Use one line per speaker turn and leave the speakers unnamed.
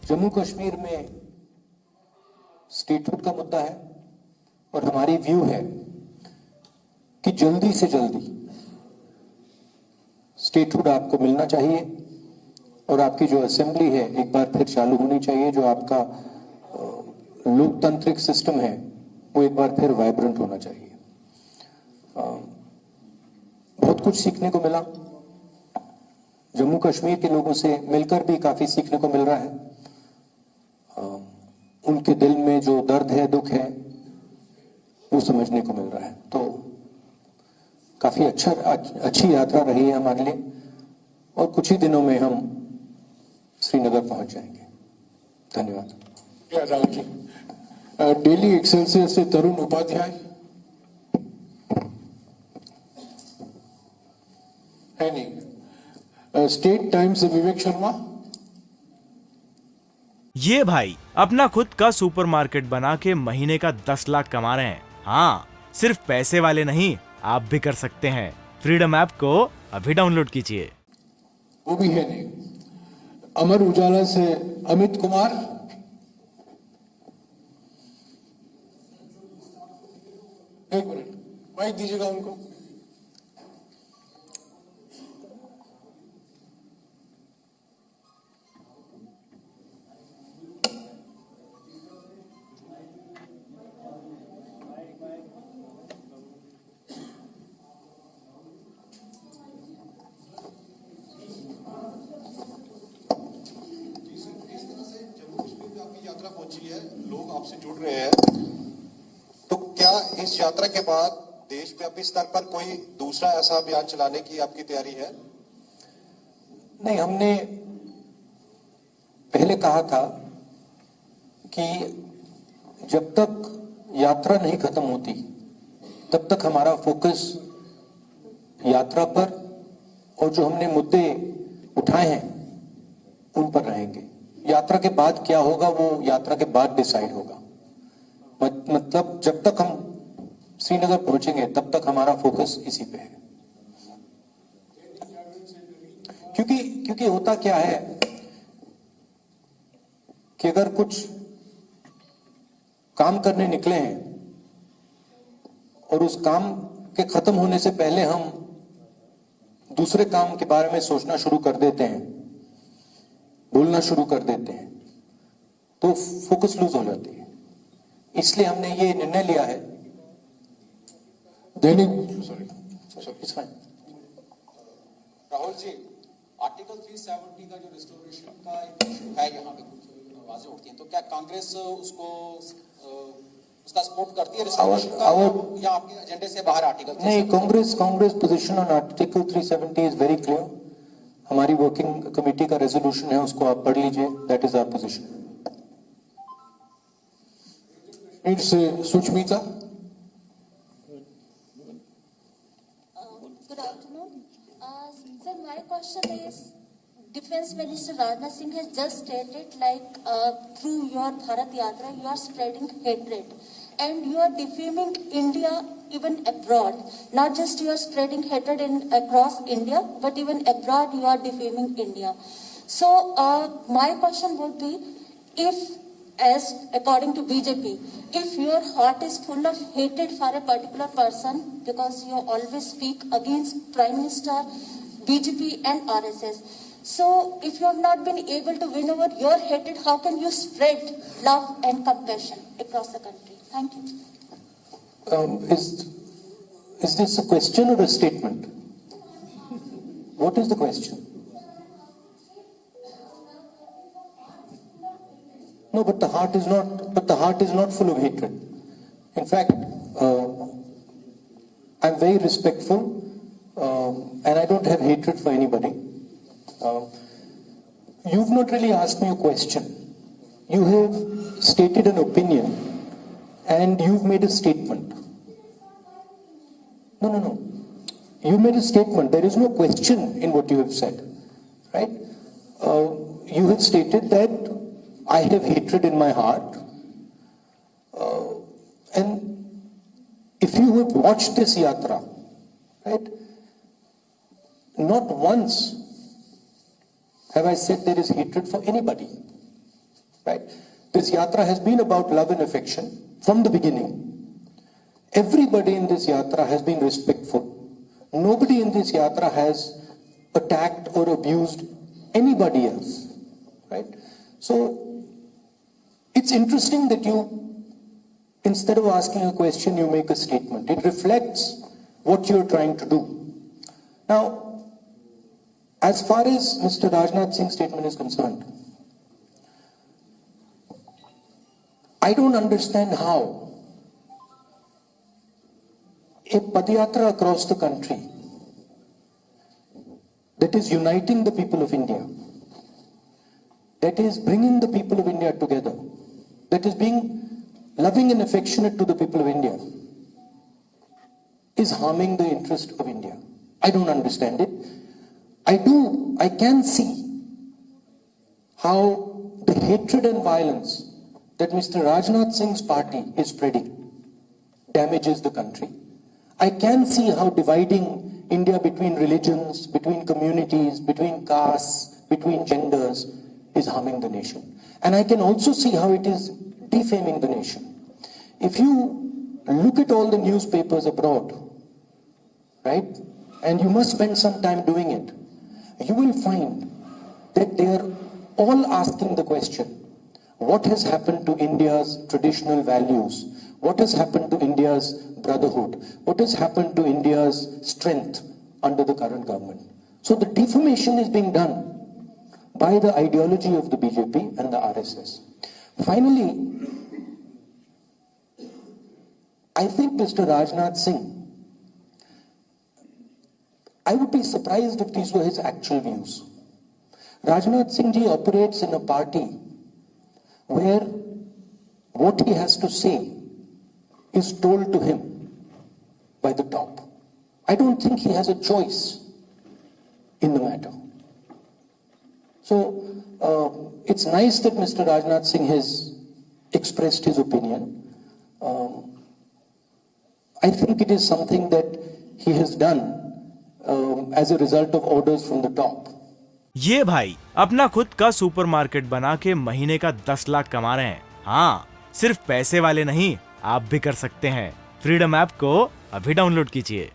जम्मू कश्मीर में स्टेटहुड का मुद्दा है और हमारी व्यू है कि जल्दी से जल्दी स्टेटहुड आपको मिलना चाहिए और आपकी जो असेंबली है एक बार फिर चालू होनी चाहिए। जो आपका लोकतांत्रिक सिस्टम है वो एक बार फिर वाइब्रेंट होना चाहिए। बहुत कुछ सीखने को मिला, जम्मू कश्मीर के लोगों से मिलकर भी काफी सीखने को मिल रहा है। उनके दिल में जो दर्द है, दुख है, वो समझने को मिल रहा है। तो काफी अच्छी यात्रा रही है हमारे लिए और कुछ ही दिनों में हम श्रीनगर पहुंच जाएंगे। धन्यवाद।
राहुल जी, डेली एक्सेलसियर से तरुण उपाध्याय है नहीं। स्टेट टाइम्स से विवेक शर्मा।
ये भाई अपना खुद का सुपरमार्केट बना के महीने का 10 लाख कमा रहे हैं। हाँ, सिर्फ पैसे वाले नहीं, आप भी कर सकते हैं। फ्रीडम ऐप को अभी डाउनलोड कीजिए।
वो भी है नहीं। अमर उजाला से अमित कुमार। एक मिनट, माइक दीजिएगा उनको।
पहुंची है, लोग आपसे जुड़ रहे हैं, तो क्या इस यात्रा के बाद देशव्यापी स्तर पर कोई दूसरा ऐसा अभियान चलाने की आपकी तैयारी है?
नहीं, हमने पहले कहा था कि जब तक यात्रा नहीं खत्म होती तब तक हमारा फोकस यात्रा पर और जो हमने मुद्दे उठाए हैं उन पर रहेंगे। यात्रा के बाद क्या होगा वो यात्रा के बाद डिसाइड होगा। मतलब जब तक हम श्रीनगर पहुंचेंगे तब तक हमारा फोकस इसी पे है। क्योंकि होता क्या है कि अगर कुछ काम करने निकले हैं और उस काम के खत्म होने से पहले हम दूसरे काम के बारे में सोचना शुरू कर देते हैं, बोलना शुरू कर देते हैं, तो फोकस लूज हो जाती है। इसलिए हमने ये निर्णय लिया है।
राहुल जी, आर्टिकल 370 का जो रिस्टोरेशन का इशू है यहाँ पे कुछ आवाजें उठती हैं, तो क्या कांग्रेस उसका सपोर्ट करती है रिस्टोरेशन का या आपके एजेंडे से बाहर आर्टिकल?
नहीं, Congress position on article 370 is very clear. हमारी वर्किंग कमेटी का रेजोल्यूशन है, उसको आप पढ़ लीजिए। That is our position.
It's Sushmita.
Good afternoon. Sir, my question is, Defense Minister Rajnath Singh has just stated through your Bharat Yatra, you are spreading hatred and you are defaming India even abroad. Not just you are spreading hatred across India, but even abroad you are defaming India. So my question would be, if as according to BJP, if your heart is full of hatred for a particular person because you always speak against Prime Minister, BJP and RSS, so if you have not been able to win over your hatred, how can you spread love and compassion across the country? Thank you.
Is this a question or a statement? What is the question? No, but the heart is not full of hatred. In fact, I'm very respectful, and I don't have hatred for anybody. You've not really asked me a question. You have stated an opinion, and you've made a statement. No. You made a statement. There is no question in what you have said, right? You have stated that I have hatred in my heart, and if you have watched this yatra, right, not once have I said there is hatred for anybody. right? This yatra has been about love and affection from the beginning. Everybody in this yatra has been respectful. Nobody in this yatra has attacked or abused anybody else, right? So it's interesting that you, instead of asking a question, you make a statement. It reflects what you're trying to do. Now, as far as Mr. Rajnath Singh's statement is concerned, I don't understand how a padayatra across the country that is uniting the people of India, that is bringing the people of India together, that is being loving and affectionate to the people of India, is harming the interest of India. I don't understand it. I can see how the hatred and violence that Mr. Rajnath Singh's party is spreading damages the country. I can see how dividing India between religions, between communities, between castes, between genders is harming the nation. And I can also see how it is defaming the nation. If you look at all the newspapers abroad, right, and you must spend some time doing it, you will find that they are all asking the question, what has happened to India's traditional values? What has happened to India's brotherhood? What has happened to India's strength under the current government? So the defamation is being done by the ideology of the BJP and the RSS. Finally, I think Mr. Rajnath Singh, I would be surprised if these were his actual views. Rajnath Singh ji operates in a party where what he has to say is told to him by the top. I don't think he has a choice in the matter. So it's nice that Mr. Rajnath Singh has expressed his opinion. I think it is something that he has done as a result of orders from the top.
ये भाई अपना खुद का supermarket बना के महीने का 10 लाख कमा रहे हैं। हाँ, सिर्फ पैसे वाले नहीं, आप भी कर सकते हैं। फ्रीडम ऐप को अभी डाउनलोड कीजिए।